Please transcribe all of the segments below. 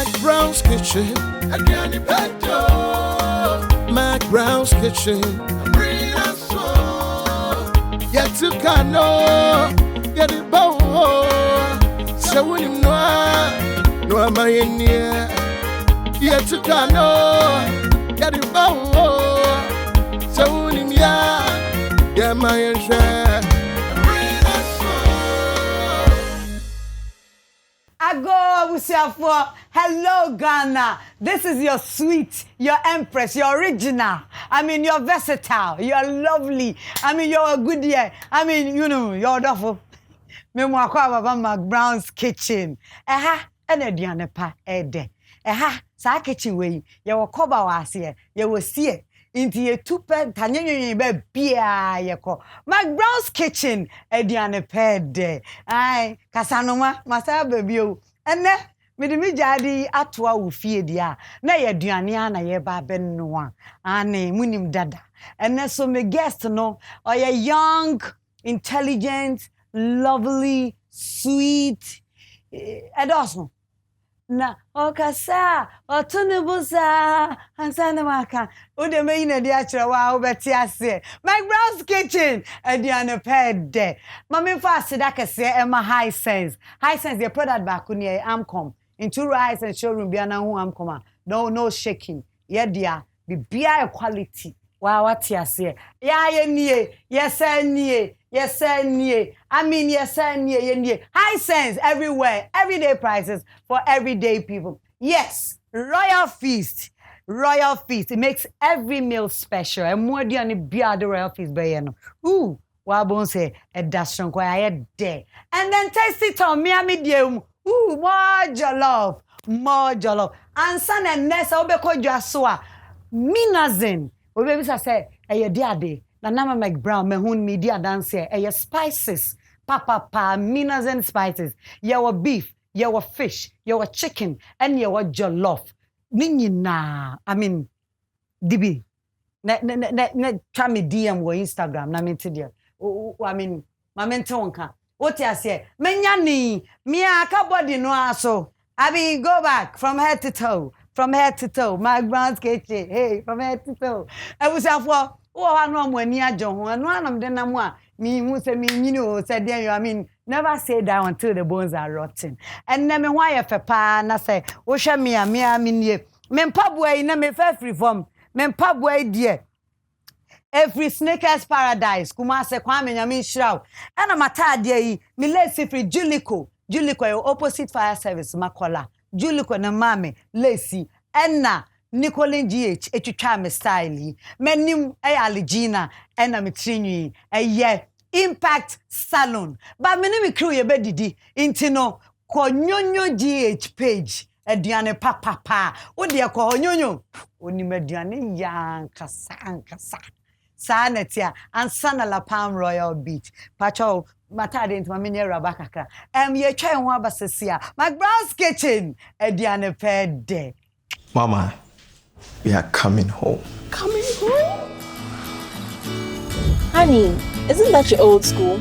McBrown's Kitchen. McBrown's Kitchen. Yet to cano, get it bow. So when you know, no, am I in here? Yet to cano, get it bow. So when you know, yeah, my share. Hello, Ghana. This is your sweet, your empress, your original. I mean, you're versatile. You're lovely. I mean, you're a good year. I mean, you know, you're wonderful. Me mo akwa baba McBrown's kitchen. Ene duane pa ede. Sa kitchen we. Ye wo koba wa ase. Ye wo sie. Inti ye tupe tanyenyenye be bia ye ko. McBrown's kitchen eduane pa ede. Ai, kasanoma, masa baby o. Ene me de mi jadi atoa wo fie dia na ye duane na ye ba benno ane munim dada ene so me guest no oye young, intelligent, lovely, sweet edoso na okasa otunubusa ansana maka o de me ina dia kire wa obeti ase McBrown's kitchen aduane pede mama fa asida kese ema high sense the product back on here amcom into rice and showroom bia na hu amcom no shaking ye dia be bia quality wa wati ase ya ye nie yes nie I mean yes nie high sense everywhere everyday prices for everyday people. Yes, royal feast it makes every meal special and more than bia the royal feast be no ooh wa bon say e dashon kwa aye de and then taste it on me amidiem ooh more jollof and son and nessa obeko dwaso a minazin obebi say e de ade na nama McBrown me hun media dance e spices papa minazin spices your beef your fish your chicken and your jollof ninyina I mean dibi na try me DM wo Instagram na me tidia I mean ma mente wonka what you say menya ni me aka body no aso I mean go back from head to toe McBrown's kitchen hey from head to toe I was afọ wo anu amani ajo ho anu anam de na mo a me hu se me nyini o se de I mean never say that until the bones are rotten and na me ho aye pa na say wo hwe me a me nie me mpaboa na me fa free form me mpaboa die every sneakers paradise kuma se kwa me nyame nhiraw ana matade yi me lace free Julico opposite fire service makola Julico na mame lace enna Nicolin GH etwitwa me style menim Aligina enna me trinwi impact salon ba me me crew ye bedidi intino konyonyo GH page aduane papa wo de ko onyonyo oni aduane yan kasa sanatia ansana la Palm Royal Beach pacho matade ntma me ne raba kakra ye twa ho abasesia McBrown's kitchen aduane pede Mama, we are coming home. Coming home? Honey, isn't that your old school?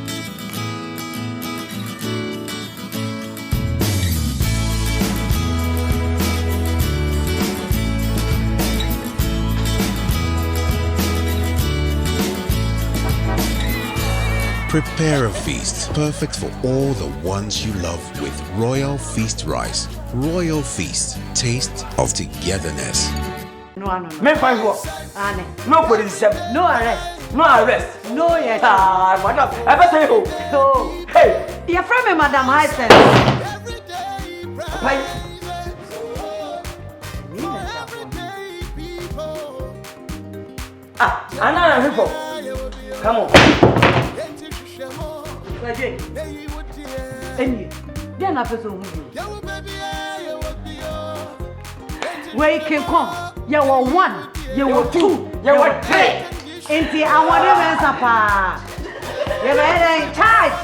Prepare a feast perfect for all the ones you love with Royal Feast rice. Royal Feast, taste of togetherness. No. Me find what? Ane. No police. No arrest. No arrest. No yet. Madam. Ever say who? Oh. Hey. Your friend me Madam Hyson. Bye. Anna people. Come on. Any. They na person who. Where you can come. You were 1, you were 2, you were 3. Inti awade mensa pa. You were in charge.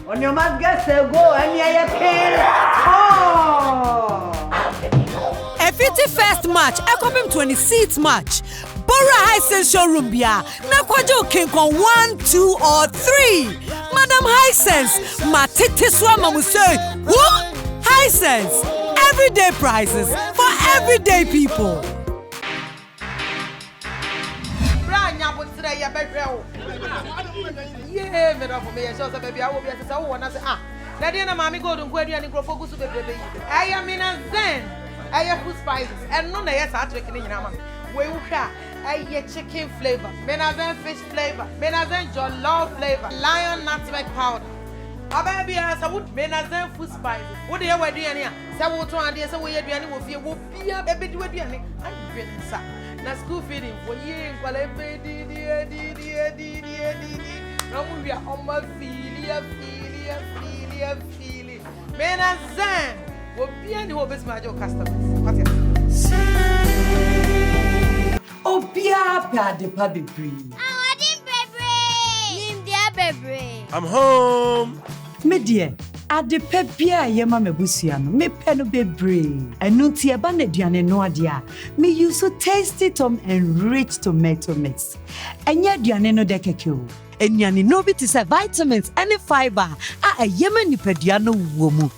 On your must get go and you can. Oh. A 51st match, a copim 26th match. Bora Hisense showroom bia. Na kwajo king kon 1, 2 or 3. Madam Hisense, ma tete swa mamusei. Who? Hisense. everyday prices for everyday people. Yeah, me for me. So baby, I will be as I want to say Daddy and Mammy go to Guardia and go focus with baby. I am in a zen. I have food spices and none of us are drinking in Yaman. We will have a chicken flavor, Menazen fish flavor, Menazen jollof flavor, lion nutmeg powder. A baby has a wood Menazen food spices. What do you wear, dear? So, to and so we are doing will be a baby to a dear and been sack. Na school feeding for years, while every dear. No, we are on my feeling. Men and Zan will be any hobbies, my customers. Oh, Pia, the puppy breed. I'm home. Me dear, at the pepia, Yama Mebusiano, me peno bebre, and Nuntia Banedian no idea. Me use so tasty tom and rich tomato mix. And yet, Dianeno dekekyo. And yani no bit is a vitamins and a fiber. A Yemeni pediano woman.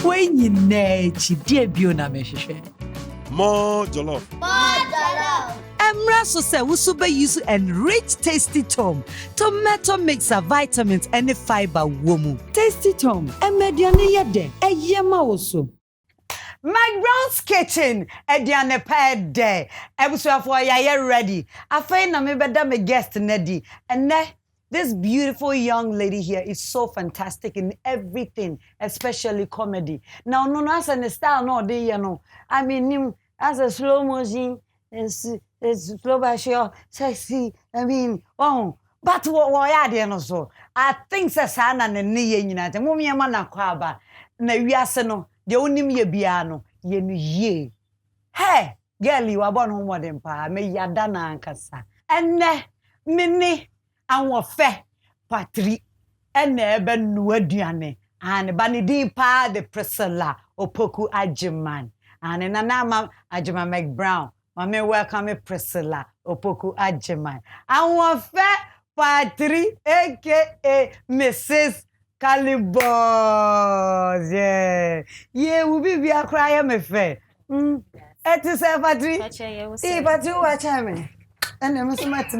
When you nachi, dear Biona Meshe. More jollof. Emra so say usube use and rich tasty tom. Tomato mix of vitamins and a fiber woman. Tasty tom, and mediane yede, a yema also. McBrown's kitchen, Ediane pad day. Ebusu for ya ready. I find na me better me guest Neddy. And this beautiful young lady here is so fantastic in everything, especially comedy. Now, no, as an style, no, they, I mean, as a slow motion, it's slow by sexy. I mean, but what I did so. I think Sasana and Nia United. Mummy, mana kwaba. Na wiaseno, the only me biano, ye. Hey, girl, you are born home more than pa, me yadana and cassa. And mini. Ahuof3 Patri ene be nuaduane and banidi pa the Priscilla Opoku Agyeman and nana Agyeman McBrown mama welcome me Priscilla Opoku Agyeman Ahuof3 Patri aka Mrs. Calibos yeah we be akra me fe it is Patri Patri watch me. And I'm so much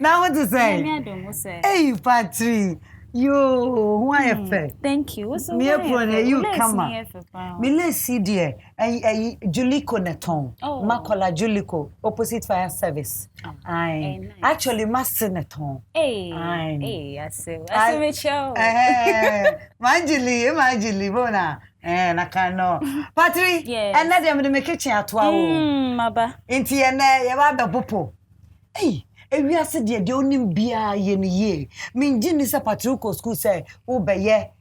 now what to say? Hey, Patri, you why Thank you. What's MiPROMO, you come on. Me let's see dear. Julico Neton. Makola Julico, opposite fire service. I actually master Neton. Hey, I see. I see Michelle. Imagine, Bona. I can know. Patri, and let them in the kitchen at 12. Maba. Into your name, you are the popo. Hey, if we are said, dear, the only beer in a year. Mean, Jimmy Sapatruco school say, oh, by ye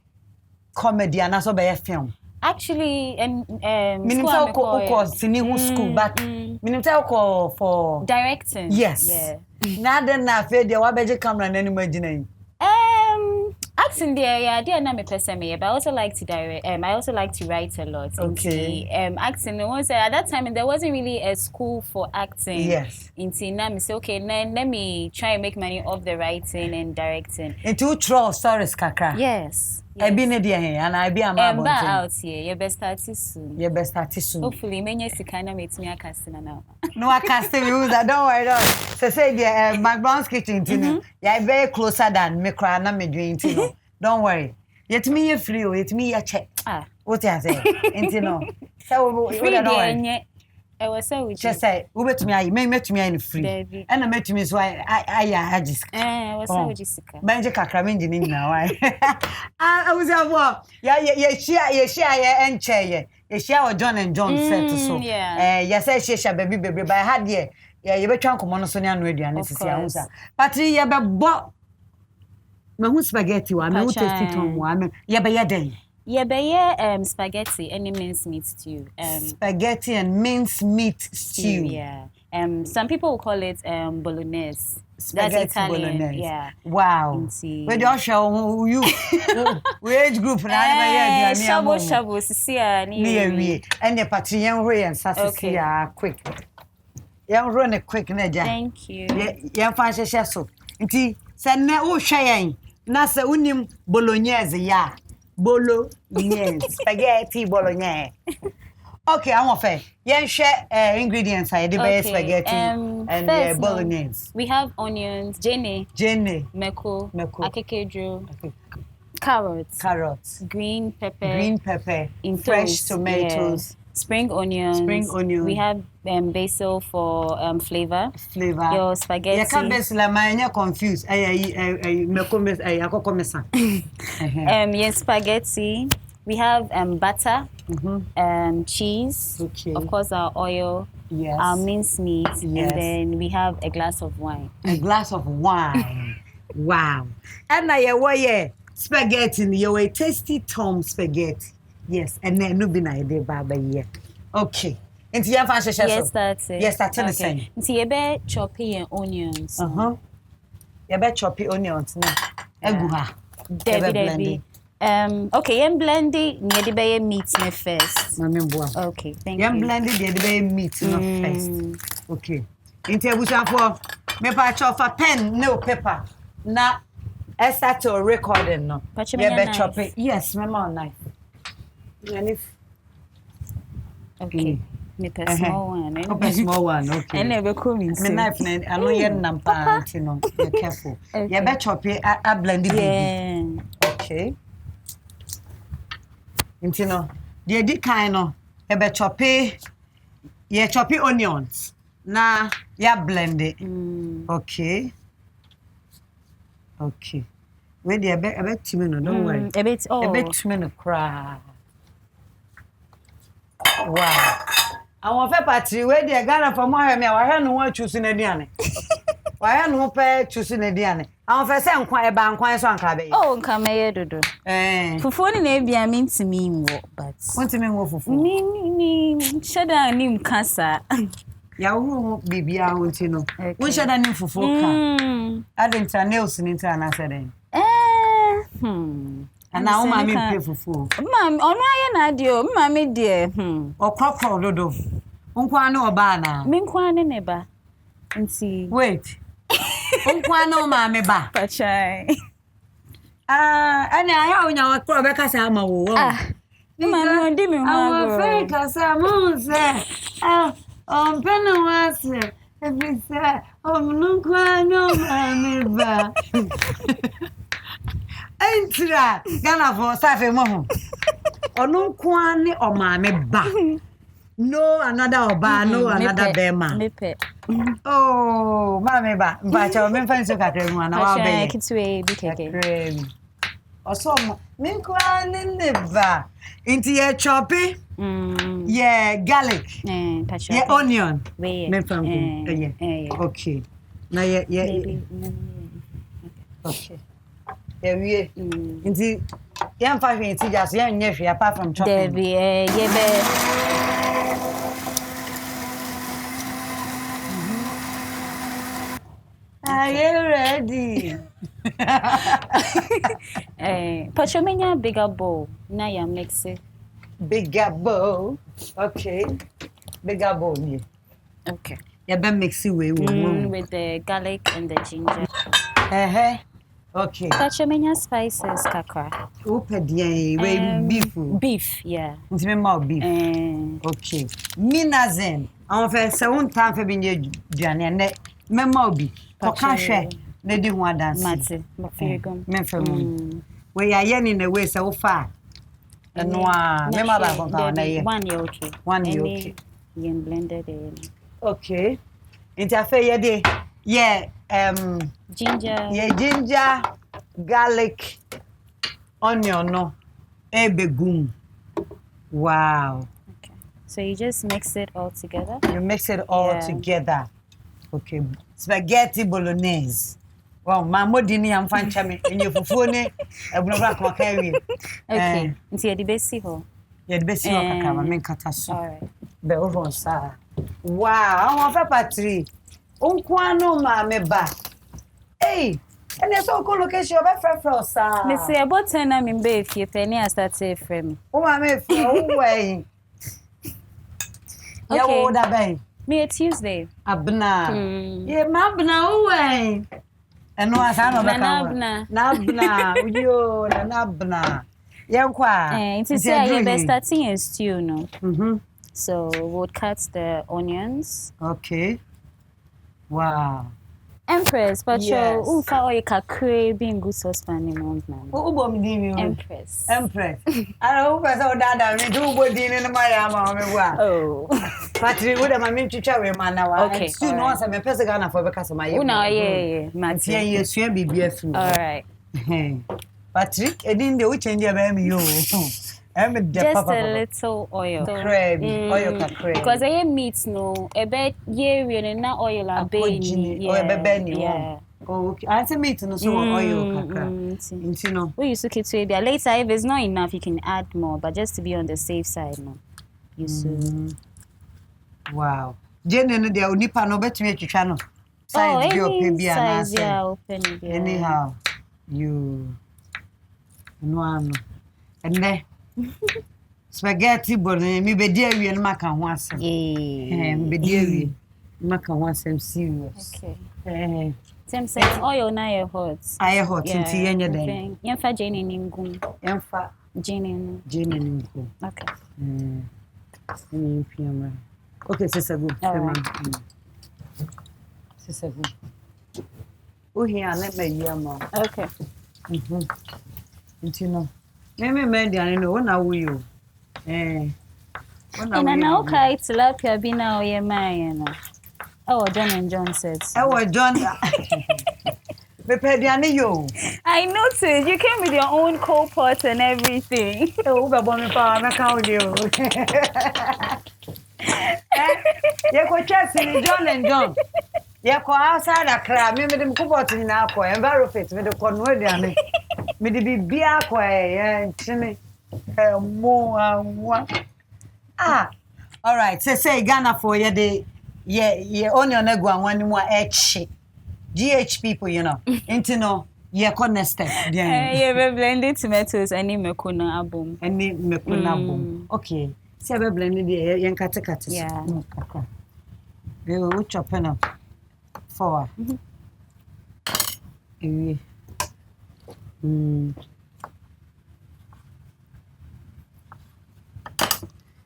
comedy and also by a film. Actually, Minimum course in school, but minimum call for directing. Yes. Yeah. Now then, I feel the Wabaja camera and imagining. Acting there, yeah, I didn't know me personally, but I also like to direct. I also like to write a lot. Okay. Acting at that time, there wasn't really a school for acting. Yes. Until now, me say, okay, let me try and make money off the writing and directing. Into true stories, Kaka. Yes. I be near here, and I be a man. Out here, your best artist soon. Your best artist soon. Hopefully, many kind of makes me a casting now. No, I can't stay with that. Don't worry, don't. So say the McBrown's kitchen, yeah, very closer than me crying and me doing. Don't worry. Yet me free, yet me a check. What I say? Intino. So we don't worry. I was so just say, who met me? I met me in free. And I met me so I just. I was so Jessica. Magic Acraming now. I was a war. Yeah, share and chair. You share John and John said so. Yeah. Yes, she shall baby, but I had ye. Yeah, you were trying to monosonian radio and this is your answer. Patri, yeah, but my spaghetti, I'm not tasting to one. Yeah, but yeah, day. Yeah, but spaghetti and mince meat stew. Spaghetti and mince meat stew. Yeah. Some people will call it bolognese. Spaghetti That's Italian. Bolognese. Yeah. Wow. Where do you show who you? We age group now. Shabu, Cecilia, near me. And the Patrian way and Sassicia quick. Young run a quick neja. Thank you. Young fancy so. Indeed, Se ne wo hwe na se unim bolognese ya. Bolognese. Spaghetti bolognese. Okay, I'm off. Yeah, share ingredients. I did spaghetti and bolognese. We have onions, jene, meko, akekedro, carrots, green pepper, fresh tomatoes, spring onions. We have basil for flavor. Your spaghetti. You can't be confused. Yes, spaghetti. We have butter, cheese, of course our oil, our minced meat, and then we have a glass of wine. A glass of wine. Wow. And now you spaghetti, you tasty Tom spaghetti. Yes, and then no be na ide baba here. Okay. Into your fancy chef. Yes, that's it. Yes, that's the same. Into you be choppy onions. You be choppy onions now. Eguha. Debbie. Okay, yam blended near the bay meat no first. Okay, thank you. Yam blended near the bay meat no first. Okay. Into busan for me pa chop a pen no paper. Na start to recording no. You be choppy. Yes, me more knife. Okay. Me a small one. A small one, okay. And never coming. Me knife I know you nampa, you know. Be careful. You be choppy a blended baby. Okay. You know, the kind of you choppy onions. Na ya blend it. Okay. Okay. Wait there, a bit 2 minutes, don't worry. A bit 2 minutes cry. Wow. Ahuof3 Patri, wait there, Ghana for more me, I no one choosing a diane. Why no pay choosing a diane? Ahuof3 say nkwan e ba nkwan so anka be. Oh, nka me ye dodo. Fufu ni na bia me ntimi nwo, but. Ntimi nwo fufu. Ni sheda ni mkasa. Ya wo bibia ho ntino. Wo sheda ni fufu ka. Adenta nails ni nta na seden. Ana o ma me pay fufu. Mam, onu aye na de o, ma me de. Okrokro dodo. Nkwan na oba na. Me nkwan ne ba. Nti. Wait. Nkwan na o ma me ba. Pachai. Ani aya onya wakro be kasa ama wo. Ma me ndi me ho agro. Ahuof3 kasa mo se. Pena wase. Ebisa, nkwan na o ma me ba. Entra, Ghana for safe mo ho. Onu nkwan ni o ma me ba. No another oba, no another bema. Mepe. Oh, ma me ba. Ba cha me fanso kakre mu na wa be. Kitwe bi keke. Oso me nkwan ni ba. Inti ye choppy. Yeah, garlic. Yeah, onion. Me fam. Okay. Na ye. Okay. Yeah, we. Inti yam fa hwe inti just yam nye hwe apart from chopping. Debbie, ye be. Are you ready? Pachomenya bigger bowl. Na ya mix it. Bigger bowl. Okay. Bigger bowl, yeah. Okay. You better mix it with the garlic and the ginger. Okay. Pachomenya spices kakra. Open the beef. Beef, yeah. It's more beef. Okay. Minazen. Ahuof3 say one time for being Joanne. Me more beef. Kokahwe. Na di ho dance. Mate. Me fam. We ya yen in a way so far. No, me ma ba kon ka na ye. 1 year okay. 1 year okay. Yen blended it. Okay. Interfere ye dey. Yeah, ginger. Yeah, ginger, garlic, onion no. Ebegum. Wow. Okay. So you just mix it all together? You mix it all together. Okay. Spaghetti bolognese. Wow, my modini am fan chame in your fufone. Ebunobra ko kai. Okay. Nti ye di besi ho. Ye di besi ho kaka men kata so. All right. Be over sa. Wow, Ahuof3 Patri. Unkwano ma me ba. Hey, and so cool location of a sa. Me say about 10 am in be fie penny I start say frame. Oh ma me way. Ya wo da ben. Me Tuesday. Abna. Yeah, ma abna way. And no asano Nabna. Nabna. Yo, nabna. Yankwa. It is your best starting a stew, no? So we'll cut the onions. Okay. Wow. Empress, but yes. you kakre being good saucepan in month now. Empress. Empress. I hope I saw that we do good in my arm. Oh. Patri, would have my teacher with man now. Okay. Soon once I'm a person for because of my yeah. Mattia, yes, you'll be beautiful. All right. Patrick, I didn't do change your baby. You. Just a little oil. Crab, oil crab. Because I meat no, a bit yeah, not oil a baby. Or a baby. Yeah. Oh, okay. I say meat no so oil you know. We used to keep to there. Later, if it's not enough, you can add more. But just to be on the safe side, no. You see. Wow. Jenny, the Unipa no better me channel. Size yeah, open. Anyhow, you no. And then spaghetti bolognese mi be dia wie no maka ho asem be dia wie maka ho asem serious okay Tem say oil na your hot nti yenye den yemfa jeni ningum yemfa jeni ningum okay okay sister go sister go here let me yama okay nti no me median no na wo you and now okay tilapia bi na oye man no John and John said John me pediane yo I noticed you came with your own cold pot and everything we be bon pa na ka odi o ye ko chesi John and John ye ko outside Accra me dem cold pot ni na ko environment me de ko no ediane me de bibia ko ntini mo all right say Ghana for ye de ye onion egu anwani mu echi GH people you know into no ye connected yeah we blended tomatoes any mekuna abum okay see we blended ye nkate yeah we chop na for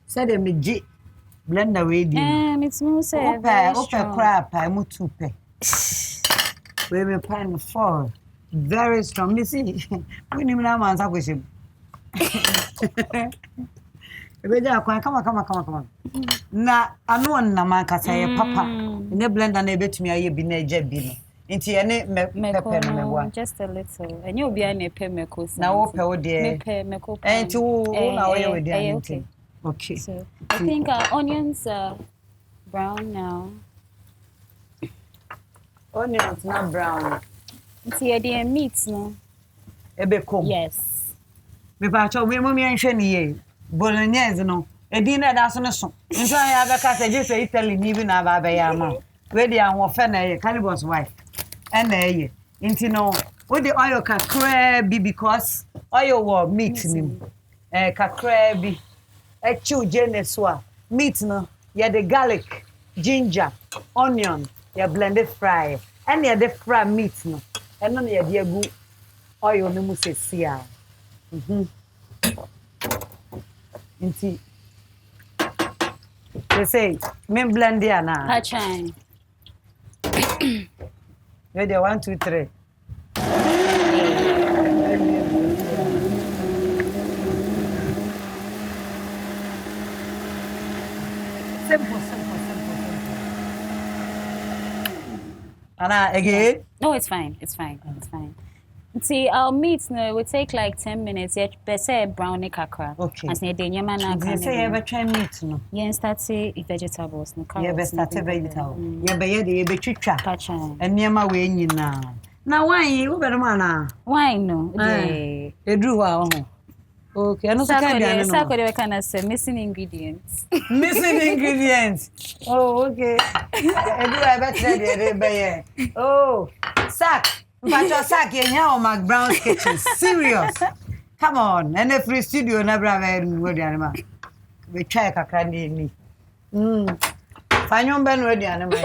said the miji blender we di it's me say open crap I mu tupe we me pan for very strong me see we ni na man sa kwese ebe ja kwa come na anu na man kasa ye papa ne blender na ebetumi aye bi na eja bi no nti ye ne pepper no mewa just a little enye obi a na pe meko na wo pe wo de meko nti wo na wo ye we de okay so I think our onions are brown now onions not brown nti the meat no ebe kom yes me ba cho we mo mi anhwe ni ye bolognese no edi na da so ne so nti ya be ka se je Italy ni bi na ba be ya ma we dey Ahuof3 na ye Caliborn's wife and na ye nti no we the oil kakra bi because oil wa meat ni kakra bi echu jeneswa meat no ya the garlic ginger onion ya blended fry and ya the fry meat no and no ya the egu oil no mu sesia nti they say men blend ya na Patri ready 1 2 3 simple. Anna, again? No, it's fine. See, our meat no, will take like 10 minutes. Yet, say brownie kakra. Okay. As near the Yaman, you say you ever try meat, no? Yeah, start say vegetables, no. You ever start vegetable? You be chicha. Patri. And near my way now. Now, why you better man? Why no? They drew our home. Okay, I know Sakode can say missing ingredients. Missing ingredients. Oh, okay. I do I better oh, sack. But your sack in your McBrown's kitchen. Serious. Come on. And the free studio never have good animal. We try kakandi me. Find your ben ready animal.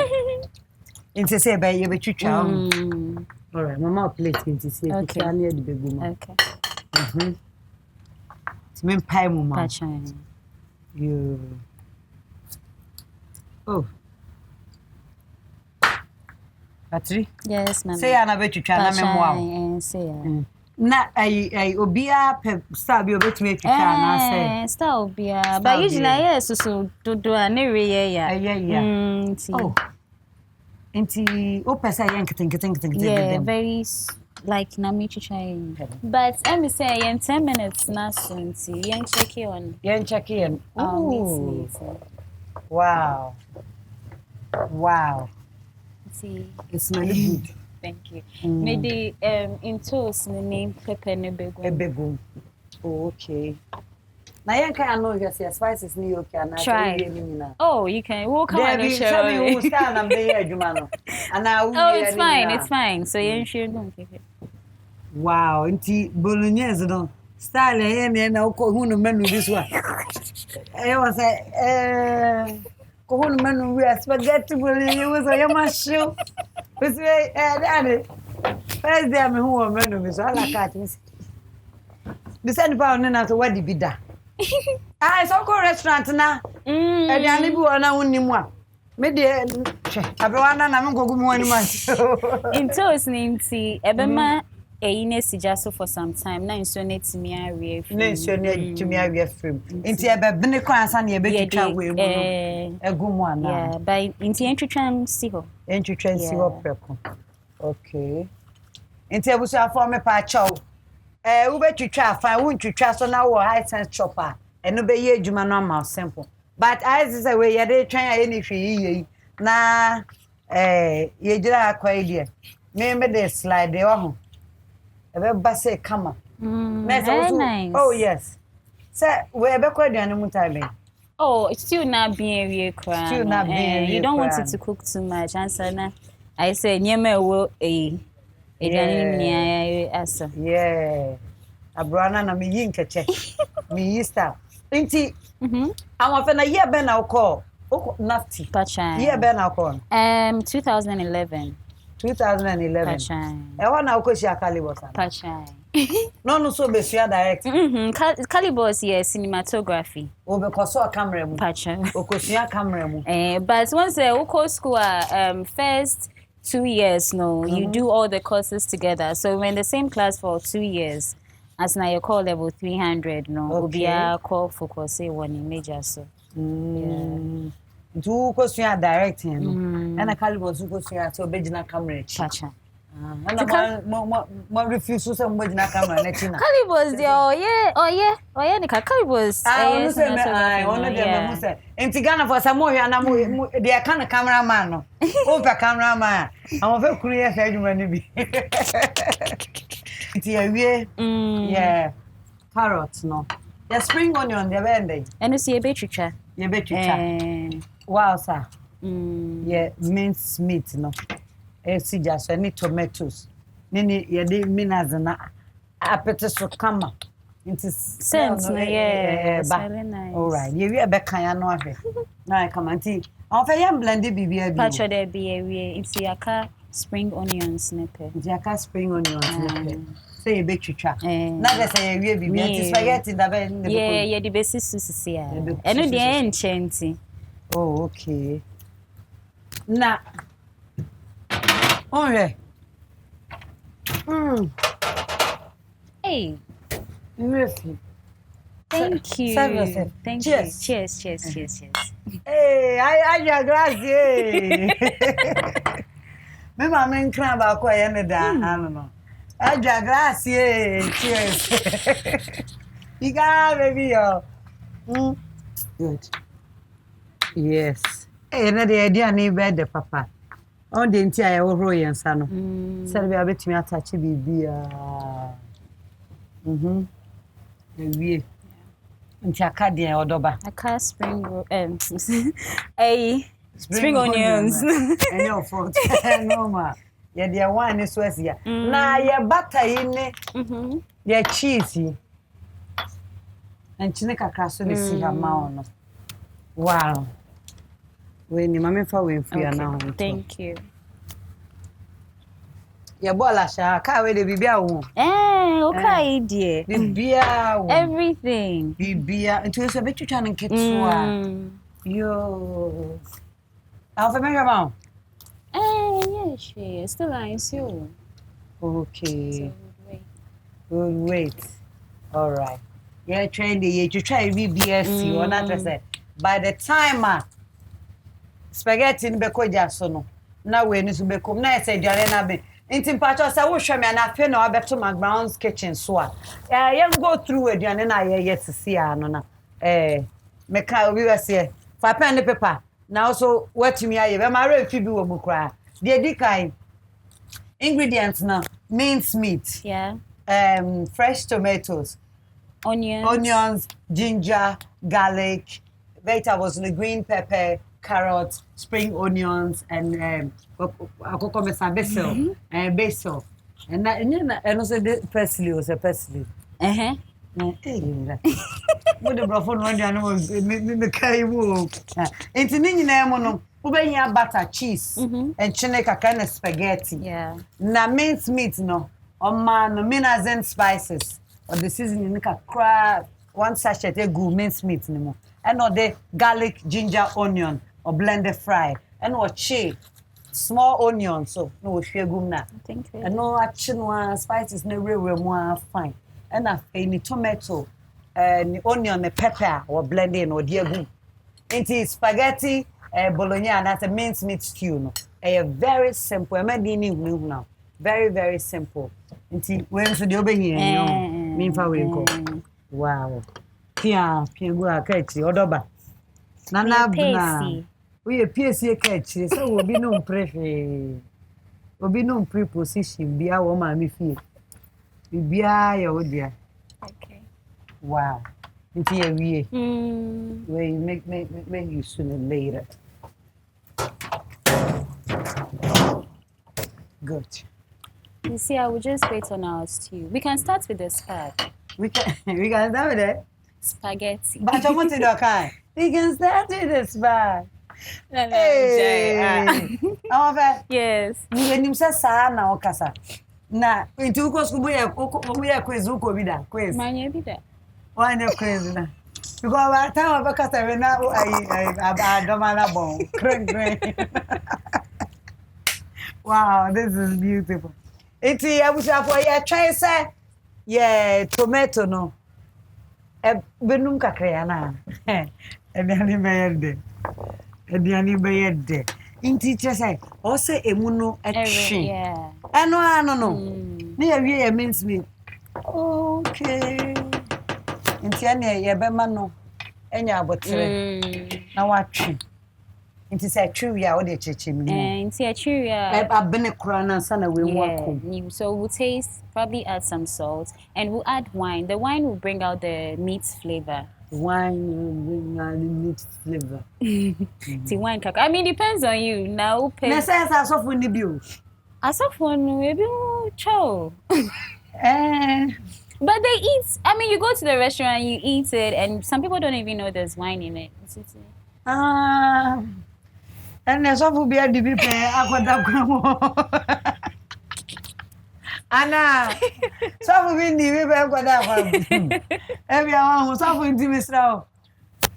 Into say by you be chicha. All right, mama plate into see. Okay. I need the baby. Okay. It's mean pie mama. Patri. You. Oh. Patri? Yes, ma'am. Say na be twitwa na memoa. Say ya. Na ai obia pe star bi obetumi twitwa na say. Star obia. But usually yes so do na re ya. Oh. Inti o pesa yen keten. Yeah, very like na me twitwa. But let me say in 10 minutes na so nti yen check on. Wow. See. It smells good. Thank you. Maybe in toast the name pepper nebego. Oh, okay. Now you can know your spices ni okay na try. Oh, you can. We'll come and share. Tell me who stand and be here, Jumano. And now it's fine. So you should don't take it. Wow, inti bolognese don't. Style here na uko hunu menu this one. I was say Kohon menu we spaghetti bolognese was a yamashu. We say daddy. First day me who menu me so ala cat me. The send pound na so what be da. Ah, so ko restaurant na. E dia ni bi wona wonni mu a. Me de abewana na me gogu mu ani ma. Into is nti ebema eyine sijaso for some time na insunet me awie free. Na insunet to me awie free. Nti ebebene ko ansa na ebetwitwa we mu no. Egu mu ana. Yeah, by nti entwitwan si ho. Entwitwan si ho preko. Okay. Nti ebusu afọ me pa chaw. We betwitwa afa, we ntwitwa so na wo high sense chopper. Eno be ye adwuma no ma simple. But I say we ye dey twan ya ni hwe yi na ye gira akwa ide. Me dey slide dey ho. Ebe base kama. Very nice. Oh yes. Say we be kwa aduane mu time. Oh, it's still not being real cry. Still not being you don't want it to cook too much. Answer na. I say nyeme wo aduane ni asa. Yeah. Abrana na me yi nkeche. Me yi star. Nti awon na year be na call. Nafty. Patri. Year be na call. 2011. 2011. Patri. E wana ukoshi Calibos. Patri. No so be share direct. Calibos cinematography. O be koso camera mu. Patri. Okosia camera mu. But once uko school first 2 years no, you do all the courses together. So we're in the same class for 2 years. As now you call level 300 no, obia call focus say one in major so. Yeah. Do kosia directing no. And Calibos kosia so be jina camera. Patri. And mo refuse to say mo jina camera na tina. Calibos there oh yeah ni Calibos. I say me I one dem me say enti Ghana for some more na mo dey kan cameraman no. O pe cameraman. Am fe kuru ye say adwuma ni bi. Enti awie. Yeah. Carrots no. The spring onion dey bend. And you see a betritwa. Ye betritwa. Wow sir. Yeah, minced meat no. Si just any tomatoes. Nini ye de minas na appetite so kama. Into sense no yeah. Very nice. All right. Ye we be kan ya no ahwe. Na come anti. On fa yam blend bibia bi. Patri there be we into yaka spring onion snippet. Yaka spring onion snippet. Say ye betritwa. Na be say ye we bibia ti spaghetti da be. Yeah, ye the best susi ya. Eno de enchenti. Oh, okay. Na oh yeah. Hey. Merci. Thank you. Thank you. Cheers. Hey, I your grazie. Me mama nkran ba kwa ye ne da anu no. Aja grazie. Cheers. You got baby yo. Good. Yes. Hey, na de dia ni be de papa. On the entire overall yensa no. Say be abetumi attach bibia. Ewie. Nti aka de odoba. Aka spring spring onions. And your fault. No ma. Ye de one is Swesia. Na ye butter yi ne. Ye cheese. And chine kakra so ne si ha ma ono. Wow. We ni mama fa we free now. Thank you. Your bola sha ka we de bibia wo. Okay, dear. Bibia wo. Everything. Bibia. Nti so betwitwa no nketwa. Yo. How for me mama? Yeah, she still nice you. Okay. So We'll wait. All right. Yeah, train the you try BBS or not say. By the time spaghetti in bekoja so no. Na we ni so bekom na say duane na be. Nti mpacho say wo hwe me na afi na obeto McBrown's kitchen so a. Yeah, go through aduane na ye sisi ano na. Me ka obi we say fa pen ne paper. Na also watimi aye be ma refi bi wo mu kra. De di kai ingredients na minced meat. Yeah. Fresh tomatoes, Onions, ginger, garlic, vegetables, the green pepper, carrots, spring onions, and basil, basil. And that, and also the parsley was a parsley. What the brothel one day me carry wo. Into nini na mono. Ube ya butter, cheese, and chineka kind of spaghetti. Yeah. Na minced meat no. Man, minerals and spices. Or the seasoning, you can cry 1 sachet of minced meat anymore. And or the garlic, ginger, onion, or blended fry. And or small onion, so no share gumna. Thank you. And no action spices, no real more fine. And any tomato, and onion, the pepper, or blending, or dear gum. It is spaghetti, bolognese, and that's a minced meat stew. No, a very simple. I'm not now. Very, very simple. Nti when so de obenye no me mfa we ko. Wow. Pia go akachi odoba. Na bna. We PSC akachi so obi no prefe. Obi no preposition bia wo ma me fie. Bibia ya odia. Okay. Wow. Nti ya wie. We make you sooner later. Good. You see, I will just wait on our stew. We can start with the spag. We can start with it. Spaghetti. But I want to do okay. We can start with the spag. Hey. Yes. Ni nimsa sana okasa. Na inti uko skubu ya quiz uko bida quiz. Manye bida. Wanya quiz na. Because by the time I kasa we na I don't mind bon. Great. Wow, this is beautiful. Iti abusa for ya try say yeah tomato no. Benum kakra na. Ediani beyede. Inti say o say emu no etwe. Yeah. Ano no. Na ya wie ya means me. Okay. Inti ane ye be ma no. Enya abotre. Na watwe. Inti say true ya o de chechim ni. Inti a true ya. Abene kura na sana we wako. So we'll taste, probably add some salt, and we'll add wine. The wine will bring out the meat flavor. Wine will bring out the meat flavor. The wine kaka. I mean, depends on you. Now, na say as of when you. As of when maybe chow. But they eat. I mean, you go to the restaurant, you eat it, and some people don't even know there's wine in it. And there's of be a DB pay. Anna, some of Indy, we have got that. Everyone was off with Miss Row.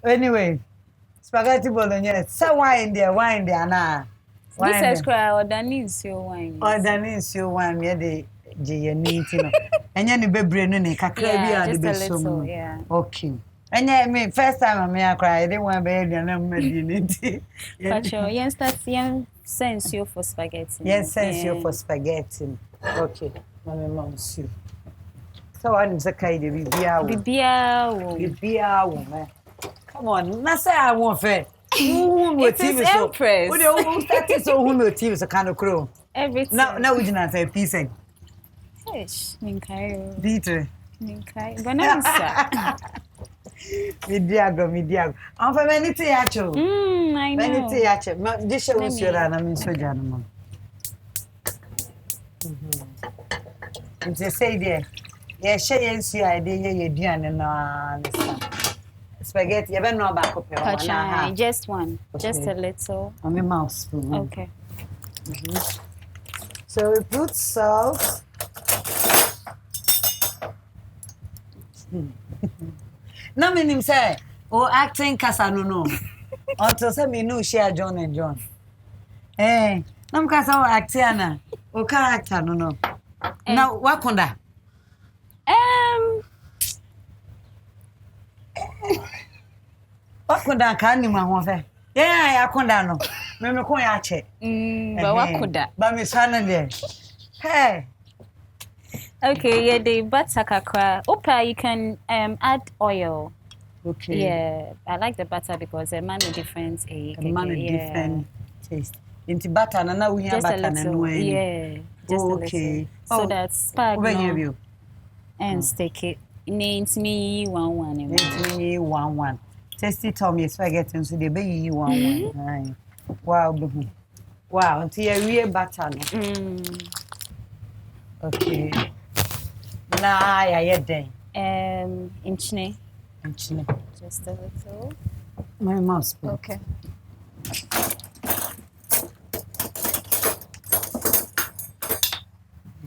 Anyway, spaghetti bolognese. So wine there, Anna. This is cry or Danise your wine. Or Danise your wine, yeah, the Gianitino. And then the baby no kakra bi just a little, yeah. Okay. And yeah, me first time I cry, they want baby and I'm ready. But yes, that's young sense you for spaghetti. Yes, sense you for spaghetti. Okay. Mama mom soup. So I'm Zakai the Bibia woman. Come on, not say I want fair. It is Empress. What the status so who motive is a kind of crow. Everything. Now we didn't say peace. Fish, Minkai. Dieter. Minkai. Bonanza. Midiago. I'm from anything actual. I know. Anything actual. This show was your and I mean so gentlemen. And they say there. Yeah, she idea you doing and spaghetti. You better know about Pachai, just one. Okay. Just a little. On my mouse spoon. Okay. So we put salt. No, me say, oh, acting kasa no. Until say me no share John and John. Eh, nam kasa o actiana. O character no. Now wakunda. Wakunda ka ni ma ho fe. Yeah, yakunda no. Me ko ya che. But wakunda. Ba me sana there. Hey. Okay, yeah, the butter kakra. Opa, you can add oil. Okay. Yeah, I like the butter because it man a different different taste. Into butter na we have butter na no. Yeah. Just a little. So that's spag no. And steak it. Names me 1-1. Names me 1-1. Tasty Tommy spaghetti so they be you 1-1. Wow. Wow, until you real butter no. Okay. Nah, yeah, then. Inchne. Just a little. My mouse. Okay.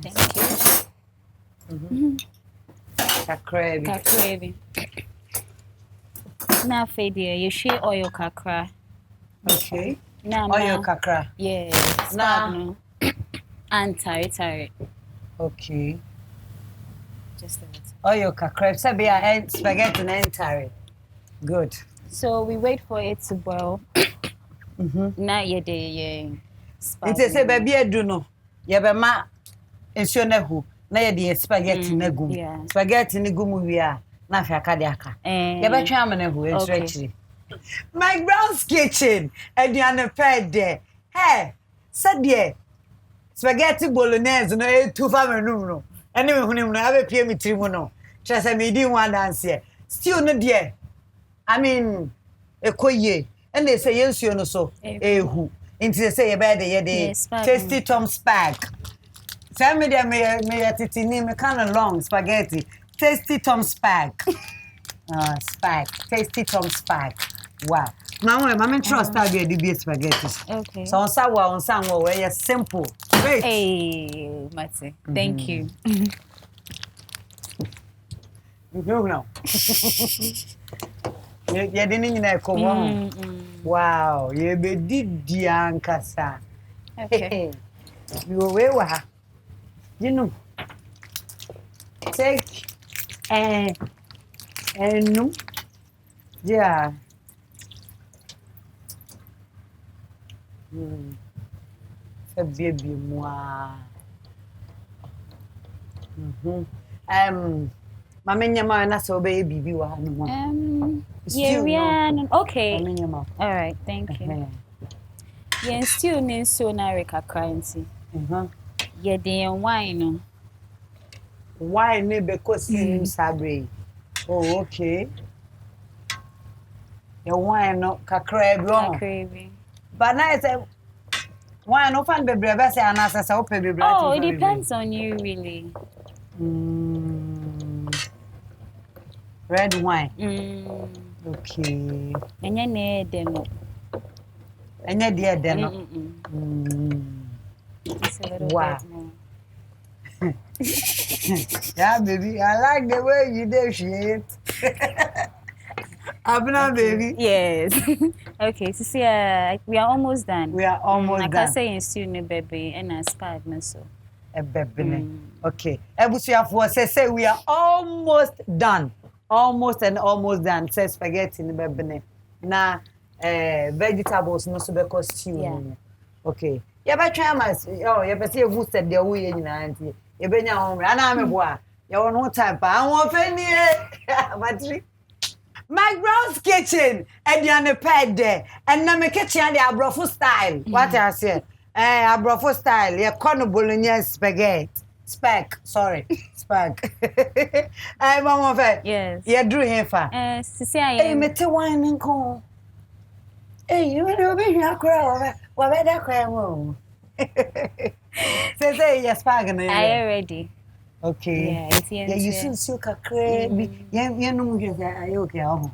Thank you. Kakrebi. Now, Fadia, you share oil kakra. Okay. Now, oil kakra. Yeah. Now. And tare. Okay. Just a little. Oil kakra. Sabia spaghetti and tare. Good. So we wait for it to boil. Now you're there, It is a baby do no. Yabema ensionehu. Na ye the spaghetti na gum. Spaghetti ni gum wi a na afia ka de aka. Yabetwa amnehu enstretch. McBrown's kitchen. Aduane ped there. Hey, said there. Spaghetti bolognese no e tu fa menum no. Ene me hunim no abepie mi tiri mu no. Chese me di one dance here. Stew no there. I mean, ekoye. And they say yes, you know so. Ehu. Into they say about the tasty Tom spag. Tell me there may titini me kind of long spaghetti. Tasty Tom spag. Spag. Tasty Tom spag. Wow. Now I'm trust that be the spaghetti. Okay. So on sawa where simple. Great. Hey, Matty. Thank you. No. You didn't know. Wow, you be did ankasa. Okay. You were you know. Take no. Yeah. Baby moi. Mama nyama na so be bibi wa no. Yeah, okay. All right, thank you. Yeah, still need so na kakra nti. Yeah, the wine no. Wine ne be kosim sabre. Oh, okay. The wine no kakra bi. But now it's a wine no fan bebre be say anasa say ope bebre. Oh, it depends on you really. Red wine. Okay. Enya ne demo. Enya dia demo. It's a little wow. bit more. Yeah, baby. I like the way you do shit. Abna, baby. Yes. Okay, so see, we are almost done. We are almost done. I can say in still baby and a spag so. A baby. Okay. Ebusiafo say we are almost done. Almost done. Say spaghetti in the baby. Na vegetables no so because stew. Yeah. Okay. You better try my you better say who said the way you auntie. You be nya home. Ana me boa. You want no time pa. I want feni Patri. McBrown's kitchen. Aduane ped there. And na me kitchen the abrofo style. What I say? Abrofo style. You corn bolognese spaghetti. Spag. Mama fe. Yes. You drew here fa. Sisi aye. Hey, me te wine nko. Hey, you know be here kra wa be da kra mo. Say yes spag na. I already. Okay. Yeah, it's here. Yeah, you see kakra bi. You know me say aye okay oh.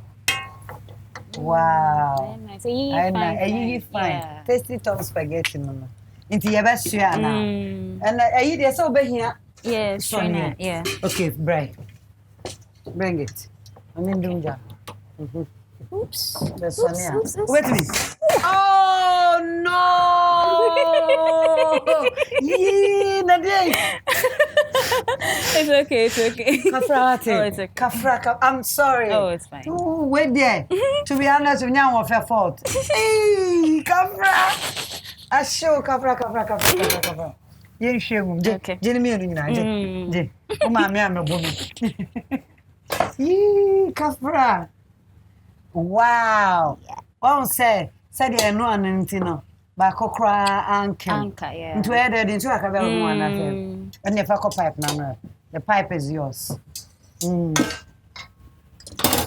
Wow. So you fine. Tasty Tom spaghetti no. Into your best now. And I eat it so big here. Yeah, strainer. Yeah. Okay, bring it. I'm in doing job. Oops. That's Sonia. Wait a minute. Oh no! Yeah, Nadia. It's okay. Kafra, oh, it's okay. Kafra. I'm sorry. Oh, it's fine. Oh, wait there. To be honest, we now have fault. Hey, Kafra. I show Kafra. You show. Okay. Jenny, oh, my man, I'm a woman. Yee, Kafra. Wow. One said you know anything ba kokra anka yeah. into headed into a cabin one of them. And if I pipe now, the pipe is yours.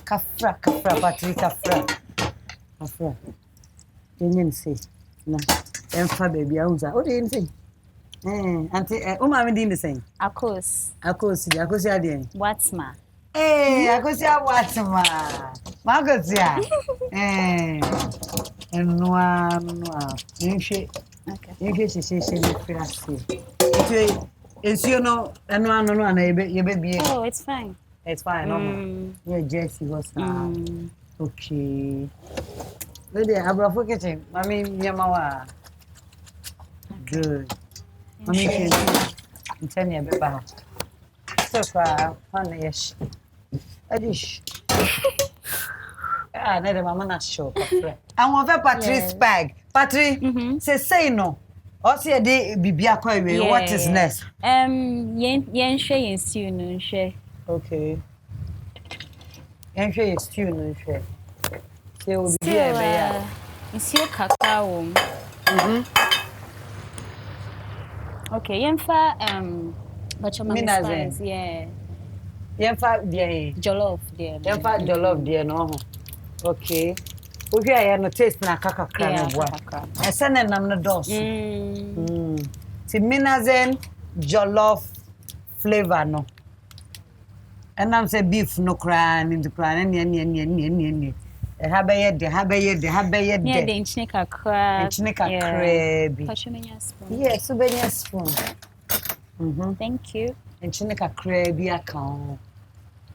Kafra, Patri, Kafra. You didn't say. No. And for baby, I was like, what do you think? Auntie, I'm doing the same. Of course. I did. What's ma? Hey, I could see what's ma. Margaret, and no, you should. Okay. You should say, it's you know, and one, you baby. Oh, it's fine. It's fine, no. Yeah, Jessie was okay. Lady, I'm forgetting. I mean, Yamawa. Good. I mean, tell me about so far, honey. I dish. Never mamma not sure. I want a Patri's bag. Patri, say no. Or say a day be quite what is next? Yen shay is stew no shay. Okay. Yen shay is stew no shay. Say will be here. It's your cacao. Okay, Yemfa, but your spice, yeah. Yemfa, dear. Jollof, dear. Yemfa, jollof, dear, no. Okay. Okay, I have no taste na kaka crab. I send them the dose. See, minazen, jollof flavor, no. And I'm say beef, no crying in the crying, and have a yet, yeah, the chinica crab. Yes, souvenir spoon. Thank you. And chinica crab,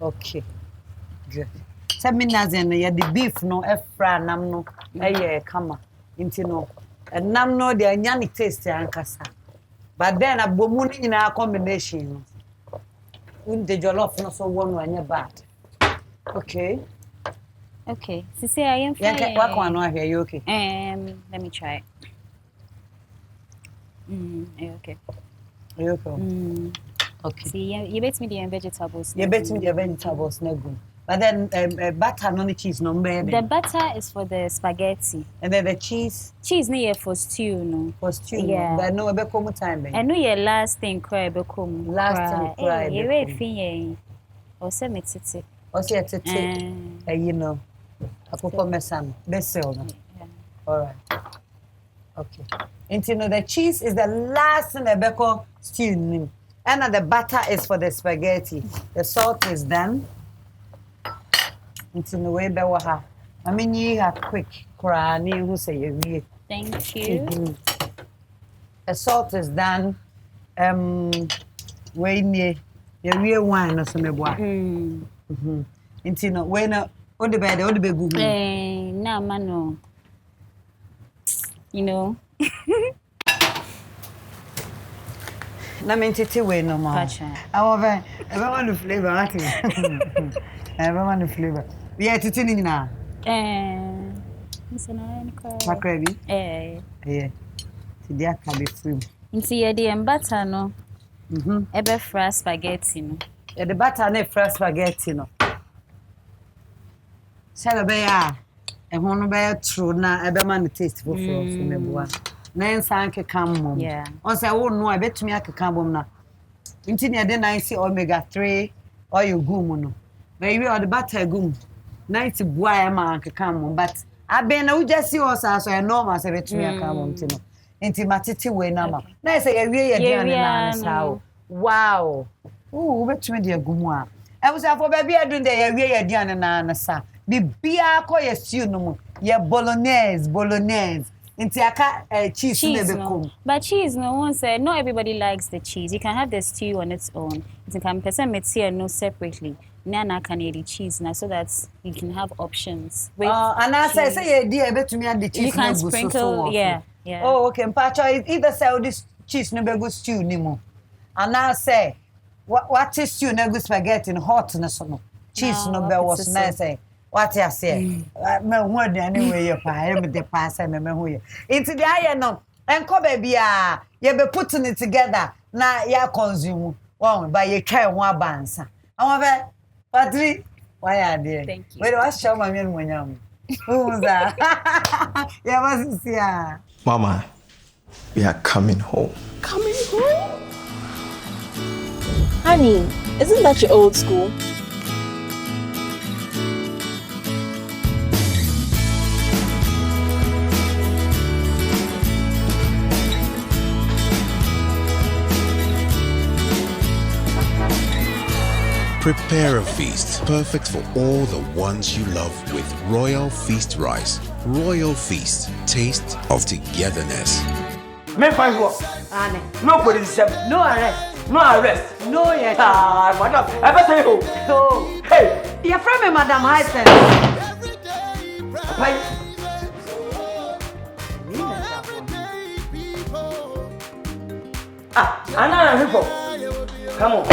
okay, good. Seminazen, yeah, the beef, no, efra, namno, come into no, and namno, the anyani taste, and cassa. But then a bomuni in our combination. When the jollof, not so one when you're bad. Okay. Okay. Sisi, I am fine. Yeah, what one are you okay? Let me try. Okay. You okay? Okay. See, you bet me the vegetables. You bet me the vegetables, no good. But then butter, no cheese, no baby. The butter is for the spaghetti. And then the cheese? Cheese, no, for stew, no. For stew, yeah. But no, be come time. And no, your last thing, cry, be come. Last thing, cry. You wait, fin, or send me titi. Or say it, you know. I could put my son. All right. Okay. And you know, the cheese is the last thing the bacon stew. And the butter is for the spaghetti. The salt is done. It's in the way better. I mean, you have quick crying. Who say you? Thank you. The salt is done. When you real wine or something. It's you know, when what the bed, what the bed good. Now, mano. You know. Na mentete we no more. I want the flavor. I want the flavor. We are titini na. Macrabi. Yeah. Today I can be free. Into your dear butter no. Ebe fresh spaghetti no. The butter na fresh spaghetti no. Say be ya. E hono be true na ebe man taste for me boa. Na ensan kekam mom. Yeah. On say wo no ebetumi akekam mom na. Nti ne de 90 omega 3 oil gum no. Maybe or the butter gum. 90 boy man kekam mom but aben na ujasi osa so enormous say betumi akekam mom ti no. Nti matete we na ma. Na say ye wie ye de na sao. Wow. Ooh, betumi de gum a. E was afọ baby adun de ye wie ye de na sa. Bibia ko ye stew no mo. Ye bolognese. Inti aka cheese ne be come. But cheese, no one said not everybody likes the cheese. You can have the stew on its own. You can person metia no separately. Nana can eat the cheese now so that you can have options. And I say dear betumi add the cheese. You can sprinkle, yeah. Oh, okay. Mpacho either sell this cheese no be go stew ni mo. And I say what is stew no go spaghetti no hot na so no. Cheese no be was na say. What you say? Me hu anyway you pa I am the pass me hu you. Into the aye no. Enko baby ah, you be putting it together na ya consume. One by you try one abansa. However, Patri, why are there? Thank you. Wait, what's your mommy and Munyam? Who's that? Yeah, what's here? Mama, we are coming home. Coming home? Honey, isn't that your old school? Prepare a feast perfect for all the ones you love with Royal Feast rice. Royal Feast, taste of togetherness. Me fine for. Ane. No police. No arrest. No arrest. No yet. Ah, madam. Ever say who? So, Hey. your friend me Madam Hyson. Why? Ah, Anna people. Come on.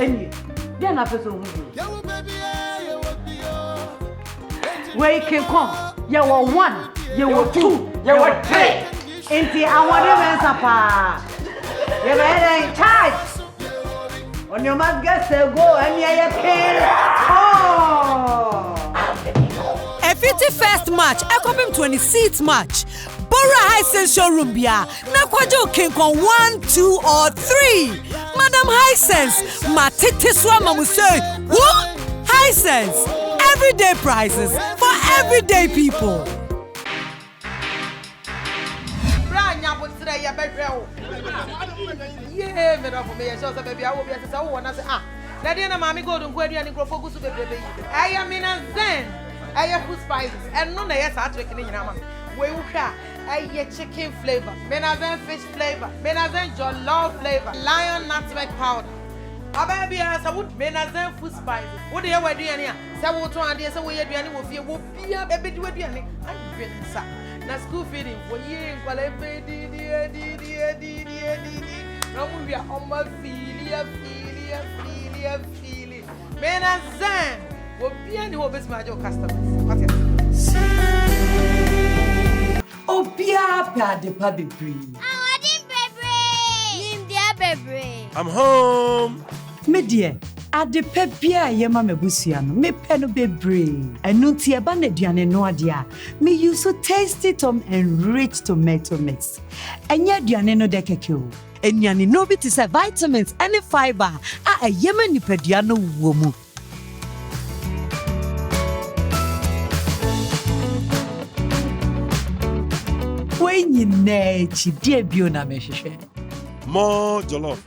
Any. Then I person who. Where you can come. You were 1, you were 2, you were 3. Inti awade mensa pa. You were in charge. On your must get go and you can. Oh. A 51st match, Ekobim 26th match. Bora Hisense showroom bia. Na kwajo kinkon 1, 2 or 3. Madam Hisense, matete swama musei. What? Hisense, everyday prices for everyday people. Yeah, me for me. So baby, I will be as I want to say ah. Let the mommy go to where you and go focus baby. I am in a zen. I have food spices and none of us are drinking in your mouth. We will have a chicken flavor, menazen fish flavor, menazen jollof flavor, lion nutmeg powder. A baby as I would menazen food spices. What do you wear here? So what to and so we are doing will be a baby do it and sa. Na school feeding for years while every no we are on my feeling. Menazen will be any hobbies my customers. What is Obia Padipa Bibri. I'm home. Me dear, adepa bia ye ma mabusua no me pe no bebre. Enu ti eba na aduane no ade a me use so tasty tom enriched tomato mix. Enya aduane no de keke o. Enuane no bi ti say vitamins and fiber a yema nipadua no wo mu. When you chi die bio na me hwehwe. More jollof.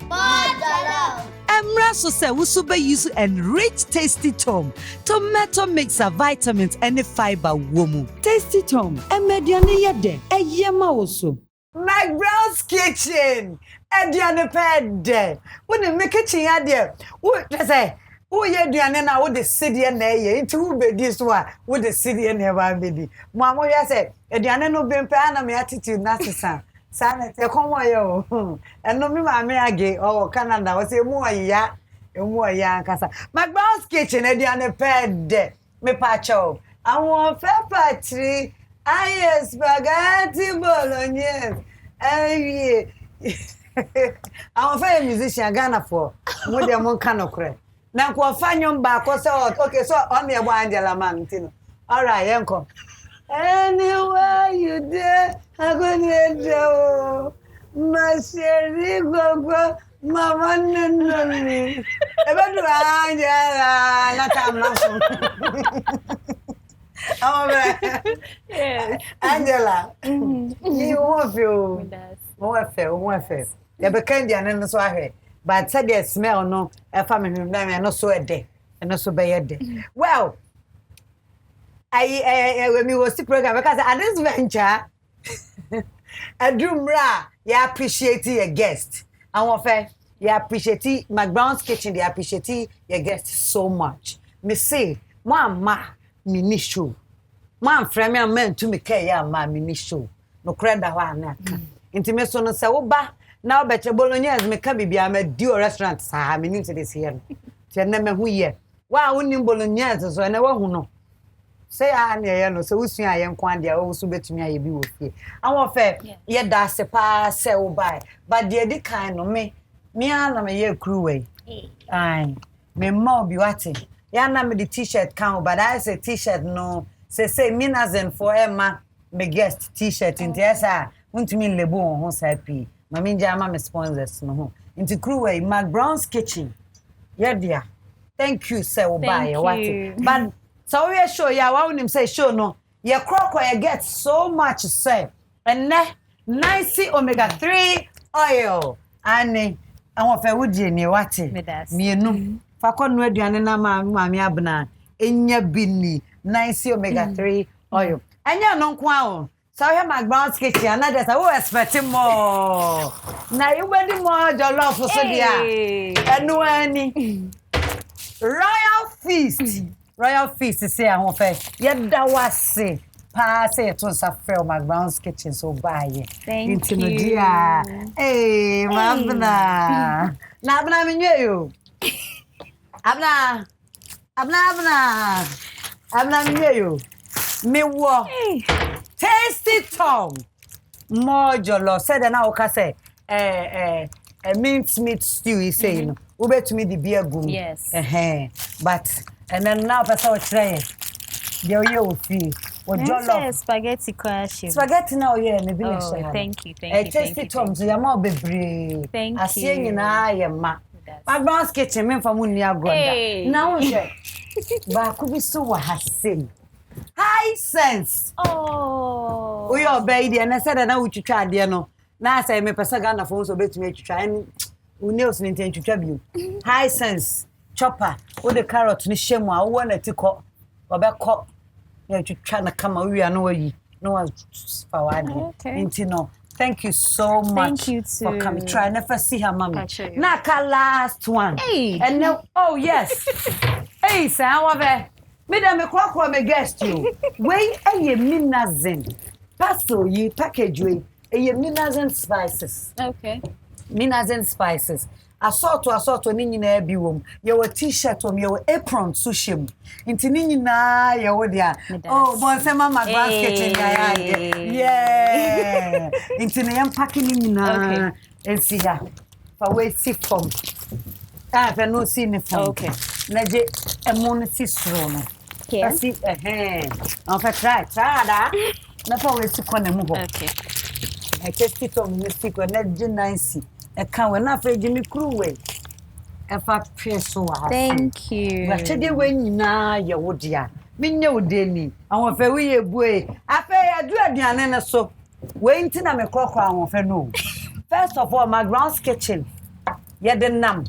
Emra so say wusu be use enriched tasty tom. Tomato mix of vitamins and fiber womu. Tasty tom, emediane yede, eyema oso. McBrown's kitchen, ediane pede. When the make kitchen yade, what say? Oh ye duane na wo de sidie na ye nti wo bedi so a wo de sidie na ba bedi. Mama ya say eduane no bempe ana me attitude na sesa. Sana te komo ye o. Eno mi ma me age o Canada wo say emu oya nkasa. McBrown's kitchen eduane pede. Me pa cho. Ahuof3 Patri. Yes, spaghetti bolognese. Eh Ahuof3 musician Ghana for. Mo de mon kanokre. Na kwa fanyom ba ko say okay so on your Angela man tino. All right, yanko. Anywhere you there, I go near you. My chérie gogo, mama nani. Eba do Angela, na kamnaso. Oh man. Yes. Angela. You want you. Won't feel. Ya be kandi anen so ahwe. But said the smell no, a family name and no so a day, and no so by a day. Well, when we was the program because at this venture a drumra you appreciate your guest. And fair you appreciate McBrown's kitchen, they appreciate your guest so much. Me say, Mama, mini show. Man, frame me man to me care ya ma mini show. No creda wa na ka. Inti me so no say wo ba na obeche bolognese me ka bibia me di restaurant sa me nim say this here. Ti na me hu ye. Wa woni bolognese so na wa hu no. Say a na ye no so usua ye nkwan dia wo so betumi aye bi wo fie. Awon fe ye da se pa se wo bai. But the di kind no me ana me ye crew way. Ai. Me mo bi wate. Ya na me the t-shirt kan but I say t-shirt no. Say minazen for Emma me guest t-shirt in esa untumi lebo on ho sai pi mama nja ama me sponsors no ho into crew way McBrown's kitchen yeah dear thank you say we buy what but so we show ya wa unim say show no ye crocko ye get so much say and nice omega-3 oil and awon fe wudi ni wate me nu fa konu aduane na ma me abna enya bini nice omega-3 oil. Anya no kwa so here McBrown's kitchen another say we expect more. Na you ready more jollof so dia. Enu ani. Royal feast say Ahuof3. Ye da wase. Pa say to safre McBrown's kitchen so buy. Thank you. Dear. Hey, mabna. Na abna minye yo. Abna minye yo. Me wo tasty tom more jollof said na o ka say meat stew you say no we bet me the beer gum yes but and then now person we try there you feel what jollof spaghetti now yeah me be thank you tasty tom so ya more bebre thank asie nyina ya ma McBrown's kitchen me from uni agonda now je ba ku bi so wa hasem high sense. Oh. We obey the and I said na utwitwa ade no. Na say me pesa Ghana for so betumi atwitwa en uneos ni nten twitwa bio. High sense chopper with the carrot ni shemu a wo na tiko obekọ na twitwa na kama wi anu wayi. No was fawade. Inti no. Thank you so much for coming. Try never see her mommy. Na ka last one. Hey. And now oh yes. Hey, say Ahuof3 Madam, me me guest you. Wey eye minazen. Paso you package we eye minazen spices. Okay. Minazen spices. Assorto ni nyina bi wom. Ye wo t-shirt wom, ye wo apron sushim. Inti ni nyina ye wo dia. Oh, bon say mama basket ya. Yeah. Inti na yam packing ni nyina. Ensi ya. Fa we si form. Ah, fa no si ni form. Okay. Na je emon si sro no. Yeah. See, on fait try da. Na fa we si kona mu ho. Okay. I just keep on mystic when that nice. I can't when I feel Jimmy crew way. If I pray so thank you. But today when na ya wodia. Me nye deni. Ahuof3 we ye bue. Afa ya du aduane na so. We nti na me krokro Ahuof3 no. First of all, McBrown's kitchen. Ye de nam.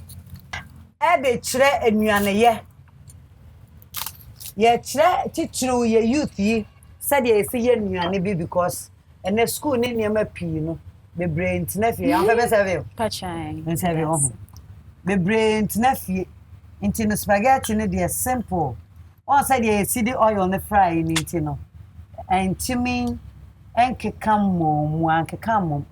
E de kire anuane ye. Ye kire titru ye youth yi. Said ye see ye anuane bi because and the school ni niam pi no. Be brain tnafie. Ahuof3 serve. Pachan. Serve ho. Be brain tnafie. Inti no spaghetti ne de simple. One side ye see the oil on the fry in inti no. And timi enkekamo mu ankekamo.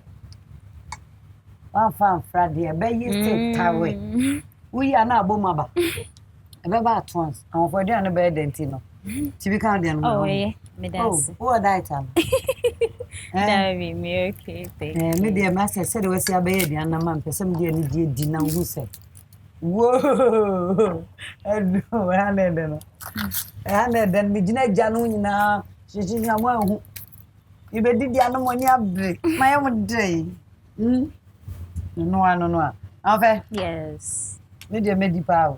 One fan Friday be ye take tawe. We are na bomaba. Ebe ba twins. Ahuof3 dey na be denti no. Tibi kan dey no. Oh yeah. Me dance. Oh, what that time? Me okay. Thank me dey master said we see abe dey na man person dey ni di na hu say. Whoa. Edo hane no. Hane den mi gina gya no nyina. Chichinya mo hu. Ibe di anu mo ni abre. Maye mo dey. No. Ahuof3. Yes. Me dey me di pa.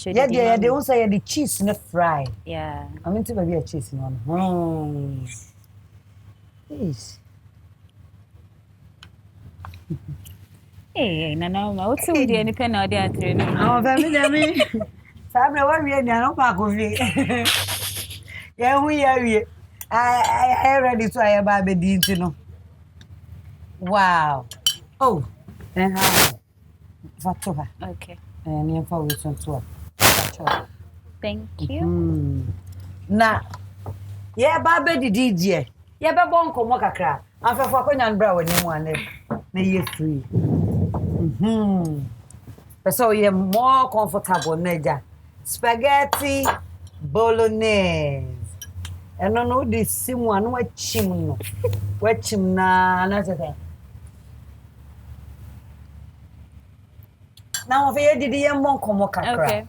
Yeah, they also say the cheese ne fry. Yeah. I mean to be a cheese no. Please. Hey, no. What's with the any pen or the other? Ahuof3 me. Sabre wa we dey no pa ko fi. Yeah, we are. I ready to I buy the no. Wow. Oh. Fatuha. Okay. And you for with some tour. Thank you. Na. Yeah, Baba the DJ. Yeah, Babon come kakra. I'm for Konya bra when you want na you free. So you're more comfortable, Neja. Spaghetti bolognese. And no this same one what chim na another. Now if you did the monk come kakra. Okay.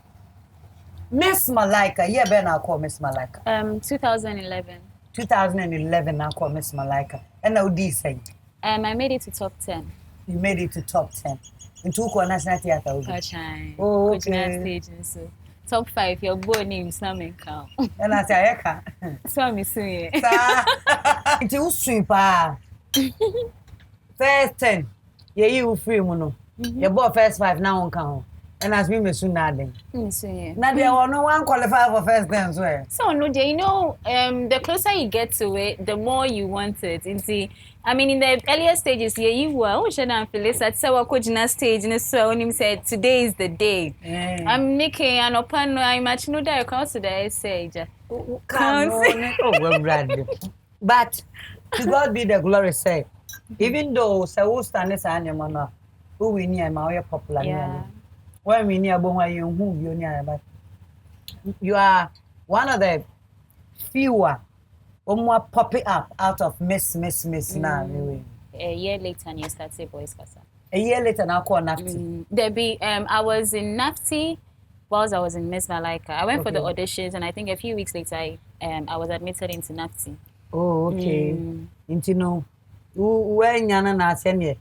Miss Malika, yeah, Ben, I'll call Miss Malika. 2011. 2011, I'll call Miss Malika. And now decent. I made it to top 10. You made it to top 10. In two National Theatre. Oh, okay. Stage, top 5, your boy name's not me count. And I say, I can't. So I'm missing it. It's you sweeper. First 10. Yeah, you free, mono. Your boy first 5 now on count. And as me soon nothing. Now there was no one qualified for first 10 well. So no, you know, the closer you get to it, the more you want it. I mean, in the earlier stages, yeah, you were. Oh, should I feel this? At our coaching stage, and so when him said, "Today is the day." I'm making an open. I much know that I can't say say. Oh, well, Bradley. But to God be the glory. Say, even though so stand this animal, who we near my popular. Yeah. When we near Boma, you move you near, but you are one of the fewer or more popping up out of miss now. A year later, and you started Boys Casa. A year later, now call Nafti. I was in Nafti whilst I was in Miss Malika. I went for the auditions, and I think a few weeks later, I was admitted into Nafti. Oh, okay. Into no, when Yana na send me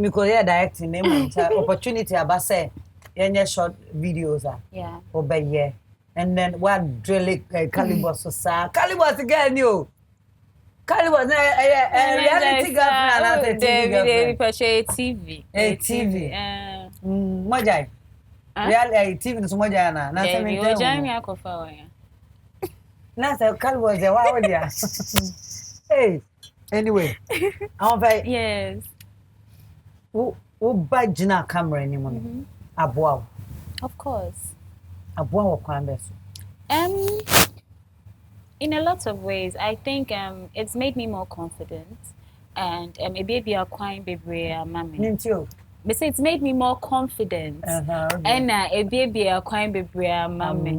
career directing name opportunity about say. Any short videos yeah. Obey and then what drill Calibos so Calibos again you. Calibos reality girlfriend TV. A TV. Mojai. Reality TV is Mojana. Nothing in there. Nasa Calibos the wow. Hey. Anyway. I'm very yes. Who badge na camera anymore? Abuaw. Of course. Abuaw kwambe so. In a lot of ways, I think it's made me more confident, and a baby are quite baby mommy. Nintio. But it's made me more confident, and a baby are quite baby mommy.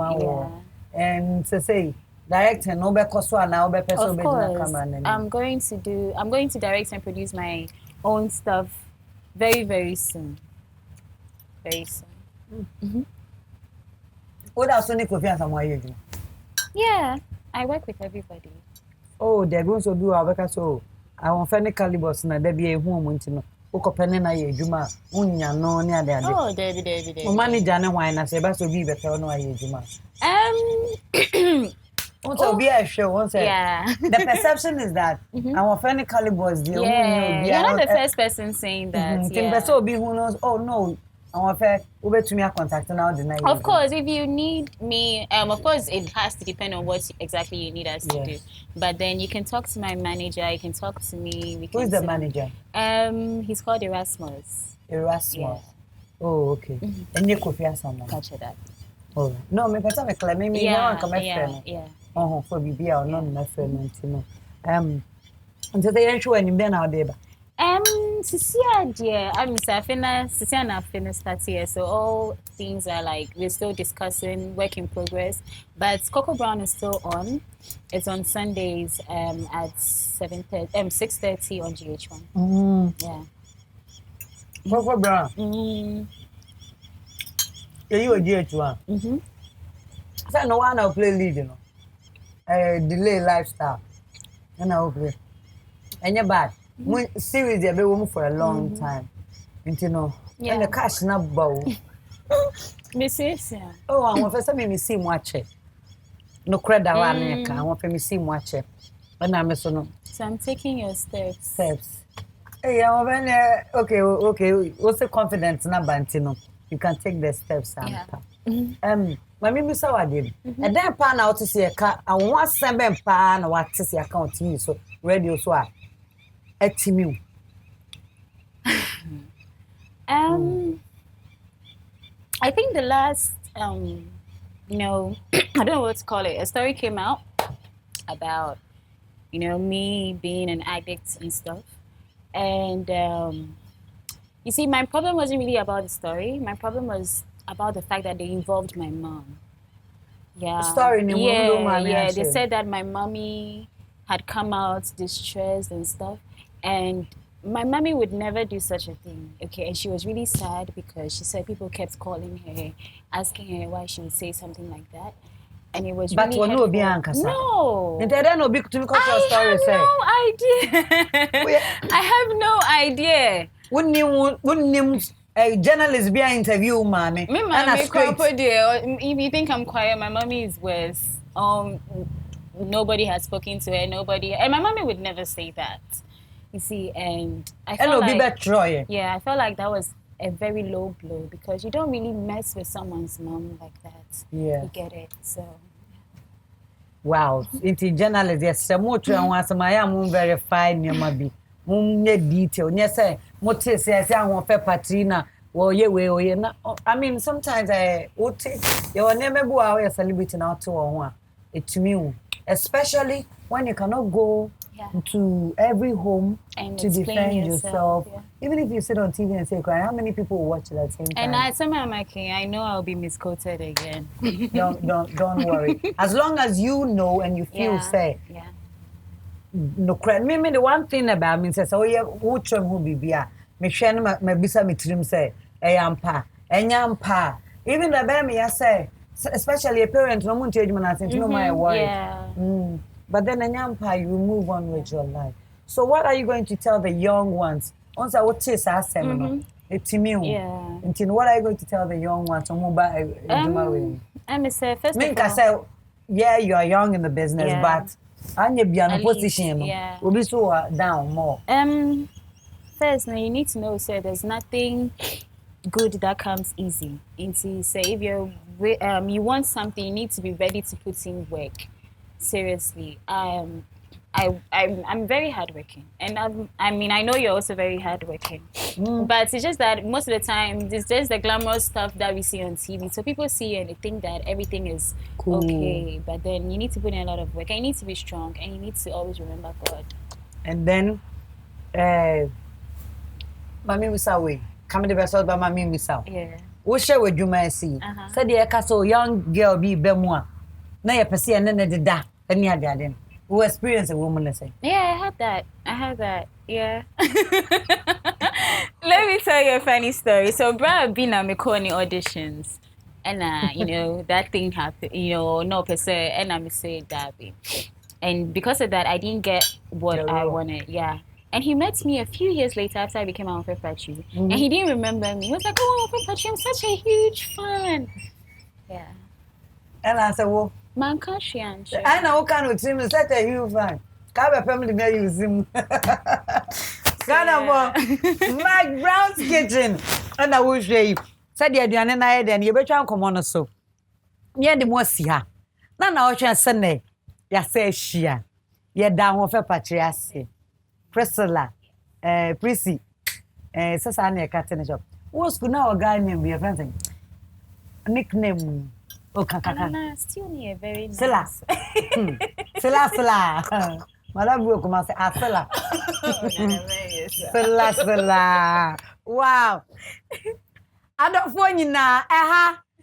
And to say, director no be koso na obe person be na camera. I'm going to direct and produce my own stuff very, very soon. Very soon. What else only could find somewhere you do? Yeah, I work with everybody. Oh, they're going to do our work so. I want any calibers na there be a home no. Ukopene na ye juma unya no near there. Oh, there. Manager na why na say ba so be better no aye juma. Also be a show once. Yeah. The perception is that our friendly calibers the you're not the first person saying that. Yeah. So be who knows. Oh no. Of course, if you need me, of course, it has to depend on what exactly you need us to do. But then you can talk to my manager, you can talk to me. Who is the manager? He's called Erasmus. Erasmus? Yeah. Oh, okay. And you could hear someone? Catch that. Oh, no, me better me claim me. Yeah. Oh, for BB or not my friend, you know. Until the end show and you been out there. Dear, I'm Safina start here, so all things are like we're still discussing, work in progress. But Coco Brown is still on. It's on Sundays at 6:30 on GH1. Yeah. Coco Brown. Yeah, you a GH1. So no one will play lead, you know. Delay lifestyle. And I will play. And you're bad. Series they be for a long time. You know. And the cash na bow. Oh, I want first time me see watch it. No credit one I want me see watch it. When I'm so I'm taking your steps. Hey, I'm okay. What's the confidence na bantino? You can take the steps. Mami mi sa wade. E den pa na o tisi e ka awon asen ben pa na wa tisi account yi so radio so a etimi. I think the last you know, I don't know what to call it. A story came out about, you know, me being an addict and stuff. And you see, my problem wasn't really about the story. My problem was about the fact that they involved my mom. Yeah. Story yeah. They said that my mommy had come out distressed and stuff. And my mommy would never do such a thing, okay? And she was really sad because she said people kept calling her, asking her why she would say something like that. And it was really hurtful. No. I have no idea. I have no idea. Wouldn't a journalist be an interview, mommy? If you think I'm quiet, my mommy is worse. Nobody has spoken to her, and my mommy would never say that. You see, and I felt I felt like that was a very low blow because you don't really mess with someone's mom like that. Yeah. You get it, so. Wow, into journalist, yes, some more I verify near my be. Detail. Yes, I want Patrina. Well, yeah, I mean, sometimes I would take your name a celebrity now to one. It's me, especially when you cannot go to every home and to defend yourself. Yeah. Even if you sit on TV and say, how many people will watch it at the same time? And somewhere I'm like, I know I'll be misquoted again. Don't worry. As long as you know and you feel safe. Yeah. No credit. Maybe the one thing about me says, oh yeah, who be bia. Me share my bisa me trim say, eyampa. Even the baby I say, especially a parent, no one change man. No my worry. Yeah. But then you move on with your life. So what are you going to tell the young ones? Once I would say it's me. Yeah. What are you going to tell the young ones? I'm say first of all, yeah, you are young in the business, but and you be in a position. We'll be so down more. First, now you need to know, sir, there's nothing good that comes easy. Say if you want something, you need to be ready to put in work. Seriously, I'm very hardworking, and I mean I know you're also very hardworking, but it's just that most of the time it's just the glamorous stuff that we see on TV. So people see and they think that everything is okay, but then you need to put in a lot of work. And you need to be strong, and you need to always remember God. And then, Mami Misawe, come to the best of Mami Misawe. Yeah. What share with you, my see? Said the castle young girl be bemwa. Na ya pesi and then the da. Any other who experience a woman, let's say. Yeah, I had that. Yeah. Let me tell you a funny story. So, Brad been at McBrown's auditions, and you know that thing happened. You know, no per se, and I'm saying that, and because of that, I didn't get what I wanted. Yeah. And he met me a few years later after I became Ahuof3 Patri, and he didn't remember me. He was like, "Oh, Ahuof3 Patri, I'm such a huge fan." Yeah. And I said, "Well." Man can't share. I know what kind of team is such a huge fan. Can't be family may use him. Kind of McBrown's kitchen. And I will show you. Said you and I then you better come on so. Yeah, the more see her. Now I shall Sunday. Ya say she. Ya down of a Patri. Priscilla, Prissy, Sasania cat in the shop. What's good now? A guy named your friend. Nickname. Oh, still near very nice. Sela. Madame will come and say, Sela. Wow. I don't phone you now.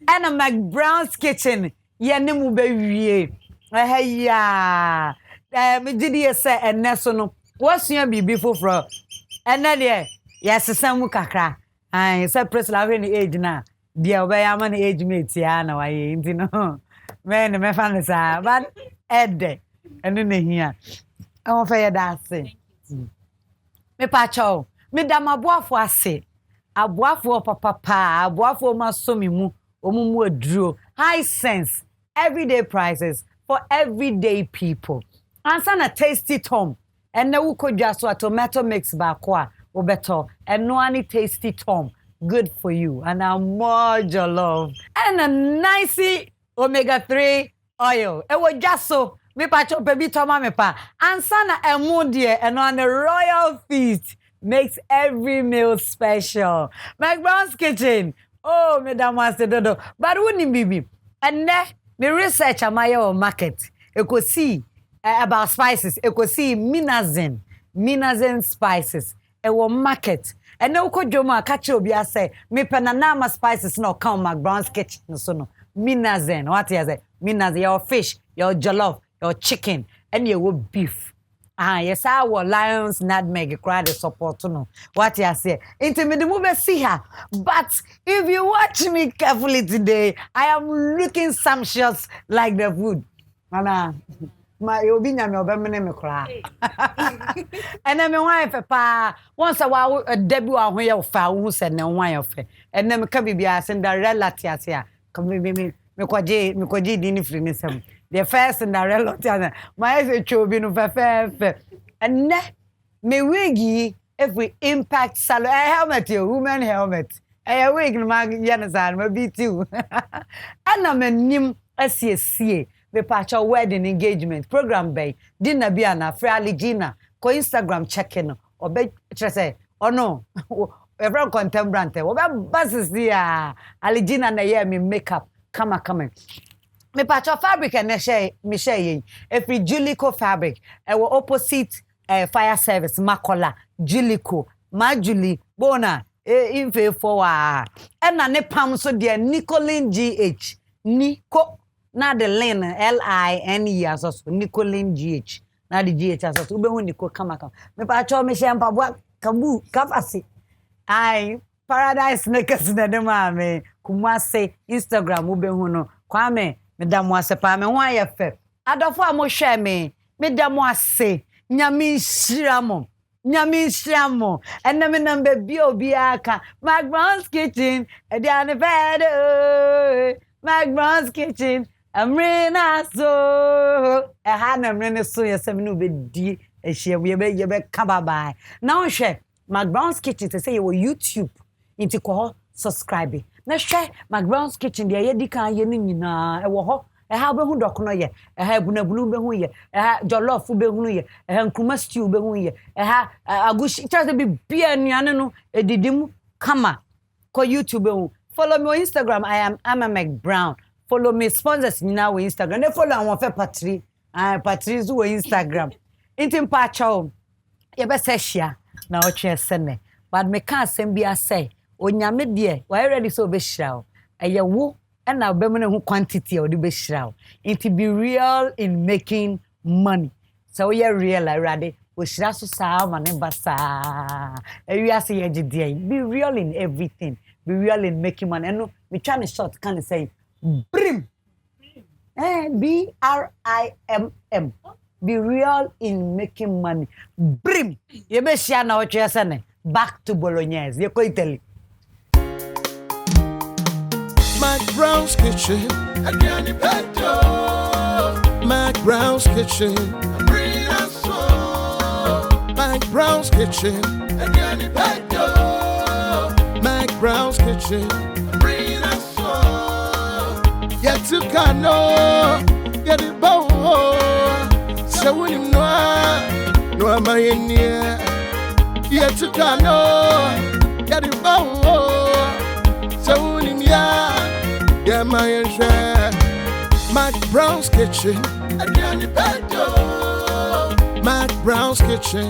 And a McBrown's kitchen. Yeah, no baby. Yeah. Me did you say a national? What's your baby for? And then, yes, some kakra. I said, Priscilla, any age now. Dear, where am an age mate? Yeah, no, I ain't, you know. Man, my family say, but Ed, and then here. I'm fair dancing. Me pacho, me dama boafo ase. Aboafo papa, aboafo masomi mu, omumu aduro. High sense, everyday prices for everyday people. Answer na tasty tom. And na uko just a tomato mix ba kwa, obeto. And no any tasty tom. Good for you, and I'm more your love. And a nicey omega-3 oil. E wo jaso me pa cho baby toma me pa. Ansa na emu de and on the royal feast makes every meal special. McBrown's Kitchen. Oh, Madam Master Dodo. But wouldn't bibi. And me research amaya market. You could see about spices. You could see Minazen spices. E wo market. And no ko joma catch obi say me penanama spices no come McBrown's Kitchen so no. Minazen. What you say? Minazen your fish, your jollof, your chicken, and your beef. Yes, our lions nutmeg cry the support no. What you say? Into me the movie see her. But if you watch me carefully today, I am looking sumptuous like the food. Mama, my obinya me obemene me cry. And then me wife pa once a while a debut a ho ye fa who said na wan ye fa. And then me ka bibia Cinderella tiatia. Come me kwaje dini free ni sem. The first Cinderella tiana. My say chobi no fe. And me wigi every impact salon helmet your woman helmet. Wig ma yanazan ma be too. And I'm nim SE01 me patch wedding engagement program bay dinner bia na free aligina ko Instagram checking or be say oh no every contemporary we be buses there aligina na year me makeup come me patch fabric and me share every Julico fabric e wo opposite fire service makola Julico Majuli bona infe for and na ne pam so there Nicolin GH Nico na the line LINE as also Nicolin GH na the GH as also ube hu Nico come me pa cho me share mpaboa kabu kafasi ai paradise makers na dem ame kumase Instagram ube hu no kwame me da mo ase pa me ho ayefe adofo a mo hwe me da mo ase nyame nhyiramo and me number bi obi aka McBrown's Kitchen e dia ne bed McBrown's Kitchen amrena so na mrena so yesem no be di ehia we be kababa now hwe McBrown's Kitchen say you YouTube into ko subscribe na hwe McBrown's Kitchen dia ye dikan ye nyina e wo ho ha be hu dokono ye ha bunabunu be hu ye ha jollof be hu ye ha nkruma stew be hu ye ha agushi chase be bia nuane no edidim kama ko YouTube be hu. Follow me on Instagram. I am McBrown. Follow me sponsors now on Instagram. They follow Ahuof3 Patri. Patri's on Instagram. Intim pacho. You be say share na o twe sene. But me can asem bia say onyame de why ready so be shiraw. Eye wo na be me hu quantity o de be shiraw. It be real in making money. So we are real already. We shira so sa ma ne basa. We are say ye be real in everything. Be real in making money. And no, me trying to short kind of say brim. BRIMM. Be real in making money. Brim. You be share na what you say. Back to bolognese. You go Italy. McBrown's Kitchen. McBrown's Kitchen. McBrown's Kitchen. McBrown's Kitchen. Yet to Kano, get it bow. So when you know, no am I in here. Yet to Kano, get it bow. So when you know, yeah, my share. McBrown's Kitchen. McBrown's Kitchen.